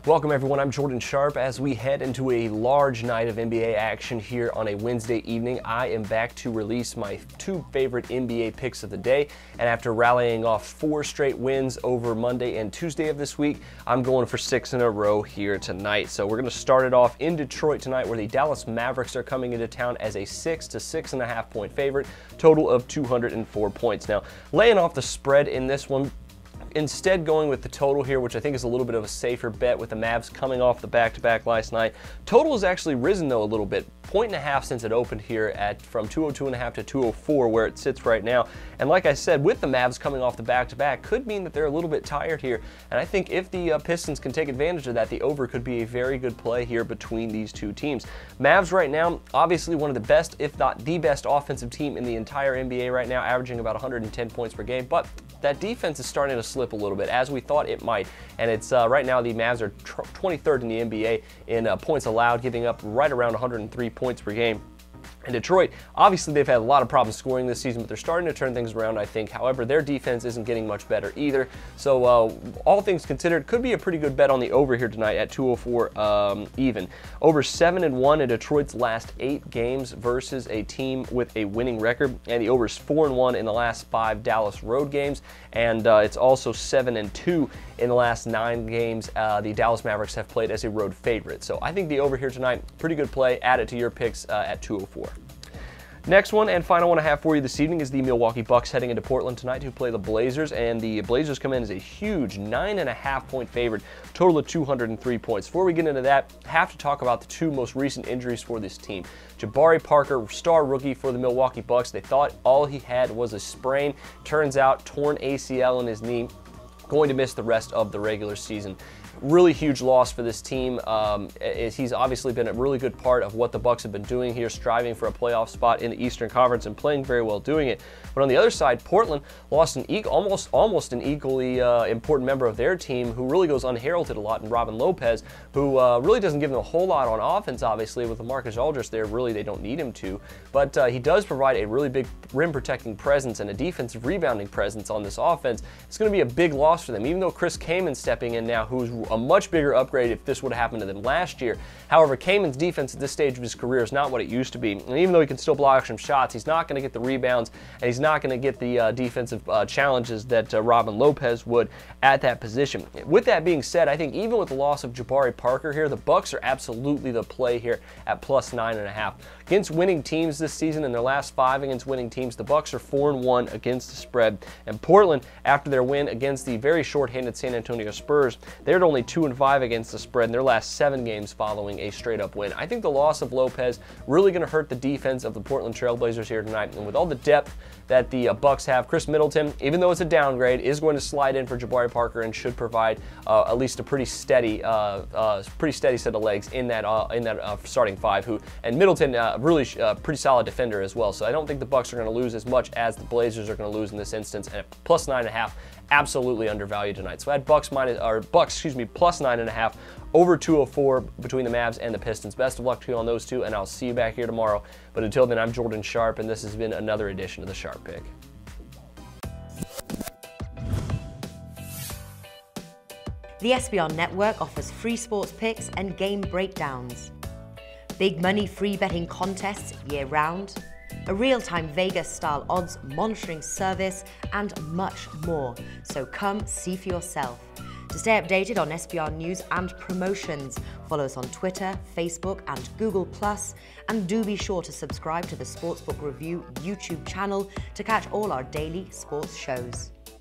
Welcome everyone, I'm Jordan Sharp. As we head into a large night of NBA action here on a Wednesday evening, I am back to release my two favorite NBA picks of the day. And after rallying off 4 straight wins over Monday and Tuesday of this week, I'm going for 6 in a row here tonight. So we're going to start it off in Detroit tonight, where the Dallas Mavericks are coming into town as a 6 to 6.5 point favorite, total of 204 points. Now, laying off the spread in this one, instead going with the total here, which I think is a little bit of a safer bet with the Mavs coming off the back-to-back last night. Total has actually risen though a little bit, 1.5 since it opened here from 202.5 to 204 where it sits right now. And like I said, with the Mavs coming off the back-to-back could mean that they're a little bit tired here. And I think if the Pistons can take advantage of that, the over could be a very good play here between these two teams. Mavs right now, obviously one of the best, if not the best offensive team in the entire NBA right now, averaging about 110 points per game, but that defense is starting to slip a little bit, as we thought it might. And it's right now the Mavs are 23rd in the NBA in points allowed, giving up right around 103 points per game. And Detroit, obviously they've had a lot of problems scoring this season, but they're starting to turn things around, I think. However, their defense isn't getting much better either. So all things considered, could be a pretty good bet on the over here tonight at 204 even. Over 7-1 in Detroit's last 8 games versus a team with a winning record. And the over is 4-1 in the last 5 Dallas road games. And it's also 7-2 in the last 9 games the Dallas Mavericks have played as a road favorite. So I think the over here tonight, pretty good play. Add it to your picks at 204. Next one and final one I have for you this evening is the Milwaukee Bucks heading into Portland tonight to play the Blazers, and the Blazers come in as a huge 9.5 point favorite, total of 203 points. Before we get into that, I have to talk about the 2 most recent injuries for this team. Jabari Parker, star rookie for the Milwaukee Bucks, they thought all he had was a sprain. Turns out torn ACL in his knee, going to miss the rest of the regular season. Really huge loss for this team. He's obviously been a really good part of what the Bucks have been doing here, striving for a playoff spot in the Eastern Conference and playing very well doing it. But on the other side, Portland lost an almost an equally important member of their team who really goes unheralded a lot in Robin Lopez, who really doesn't give them a whole lot on offense, obviously. With LaMarcus Aldridge there, really they don't need him to. But he does provide a really big rim-protecting presence and a defensive rebounding presence on this offense. It's going to be a big loss for them, even though Chris Kaman's stepping in now, who's a much bigger upgrade if this would have happened to them last year. However, Kaman's defense at this stage of his career is not what it used to be. And even though he can still block some shots, he's not going to get the rebounds, and he's not going to get the defensive challenges that Robin Lopez would at that position. With that being said, I think even with the loss of Jabari Parker here, the Bucks are absolutely the play here at plus 9.5. Against winning teams this season, in their last 5 against winning teams, the Bucks are 4-1 against the spread. And Portland, after their win against the very short-handed San Antonio Spurs, they're at only 2-5 against the spread in their last 7 games following a straight-up win. I think the loss of Lopez really going to hurt the defense of the Portland Trailblazers here tonight. And with all the depth that the Bucks have, Chris Middleton, even though it's a downgrade, is going to slide in for Jabari Parker and should provide at least a pretty steady set of legs in that starting 5. And Middleton really pretty solid defender as well. So I don't think the Bucks are going to lose as much as the Blazers are going to lose in this instance. And at plus 9.5. Absolutely undervalued tonight. So I had Bucks plus 9.5 over 204 between the Mavs and the Pistons. Best of luck to you on those two, and I'll see you back here tomorrow. But until then, I'm Jordan Sharp, and this has been another edition of the Sharp Pick. The SBR Network offers free sports picks and game breakdowns, big money free betting contests year-round, a real-time Vegas-style odds monitoring service, and much more. So come see for yourself. To stay updated on SBR news and promotions, follow us on Twitter, Facebook, and Google+, and do be sure to subscribe to the Sportsbook Review YouTube channel to catch all our daily sports shows.